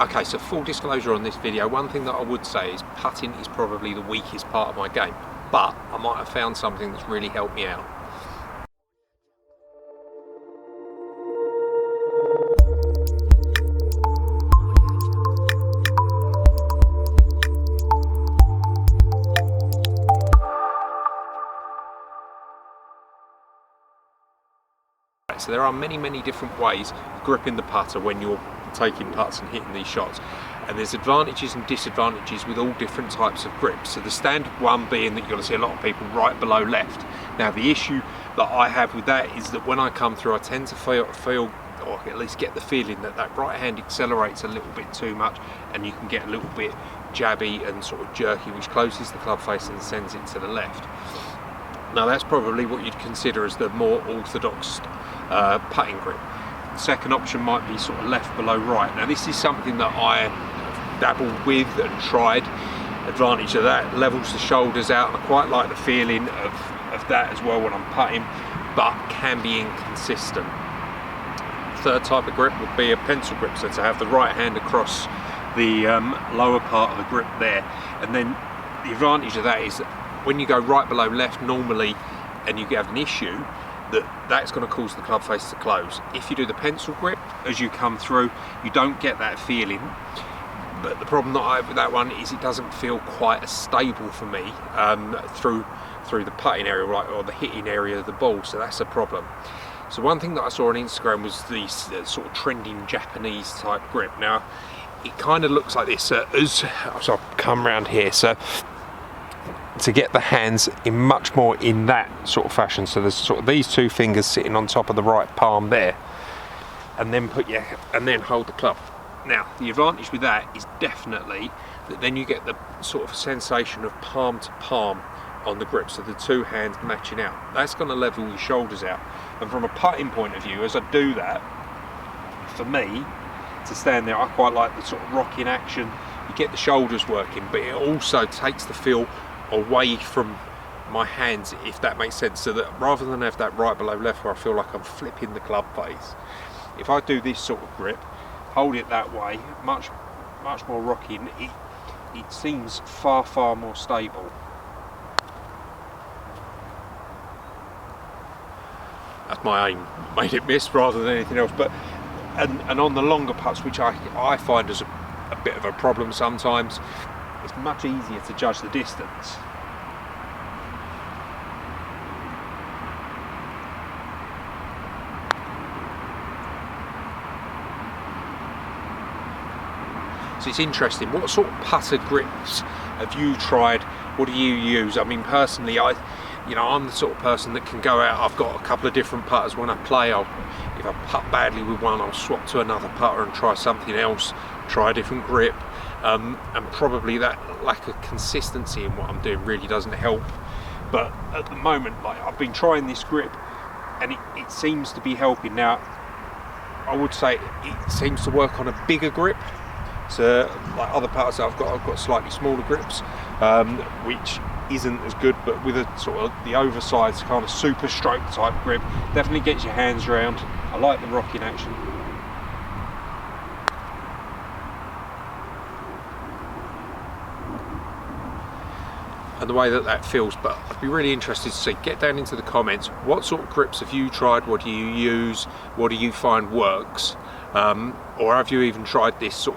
Okay, so full disclosure on this video, one thing that I would say is putting is probably the weakest part of my game, but I might have found something that's really helped me out. So there are many different ways of gripping the putter when you're taking putts and hitting these shots, and there's advantages and disadvantages with all different types of grips. So the standard one being that you're going to see a lot of people right below left. Now the issue that I have with that is that when I come through I tend to feel or at least get the feeling that that right hand accelerates a little bit too much, and you can get a little bit jabby and sort of jerky, which closes the club face and sends it to the left. Now that's probably what you'd consider as the more orthodox putting grip. The second option might be sort of left below right. Now this is something that I dabbled with and tried. Advantage of that, levels the shoulders out, and I quite like the feeling of that as well when I'm putting, but can be inconsistent. Third type of grip would be a pencil grip, so to have the right hand across the lower part of the grip there, and then the advantage of that is that when you go right below left normally and you have an issue, that's going to cause the club face to close. If you do the pencil grip as you come through, you don't get that feeling. But the problem that I have with that one is it doesn't feel quite as stable for me through the putting area, right, or the hitting area of the ball. So that's a problem. So one thing that I saw on Instagram was these sort of trending Japanese type grip. Now it kind of looks like this. So I'll come around here. So to get the hands in much more in that sort of fashion, so there's sort of these two fingers sitting on top of the right palm there, and then hold the club. Now the advantage with that is definitely that then you get the sort of sensation of palm to palm on the grip, so the two hands matching out. That's going to level your shoulders out, and from a putting point of view, as I do that, for me to stand there, I quite like the sort of rocking action. You get the shoulders working, but it also takes the feel away from my hands, if that makes sense, so that rather than have that right below left where I feel like I'm flipping the club face, if I do this sort of grip, hold it that way, much more rocking, it seems far more stable. That's my aim, made it miss rather than anything else. But and on the longer putts, which I find as a bit of a problem sometimes, it's much easier to judge the distance. So it's interesting, what sort of putter grips have you tried? What do you use? I mean, personally, I'm the sort of person that can go out, I've got a couple of different putters when I play. If I putt badly with one, I'll swap to another putter and try something else, try a different grip. And probably that lack of consistency in what I'm doing really doesn't help. But at the moment, like, I've been trying this grip and it seems to be helping. Now, I would say it seems to work on a bigger grip. So like other putters that I've got slightly smaller grips, which isn't as good, but with a sort of the oversized kind of super stroke type grip, definitely gets your hands around. I like the rocking action. And the way that feels, but I'd be really interested to see, get down into the comments, what sort of grips have you tried, what do you use, what do you find works, or have you even tried this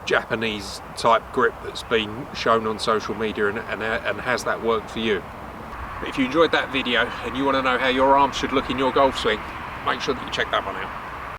Japanese type grip that's been shown on social media, and has that worked for you? But if you enjoyed that video and you want to know how your arms should look in your golf swing, make sure that you check that one out.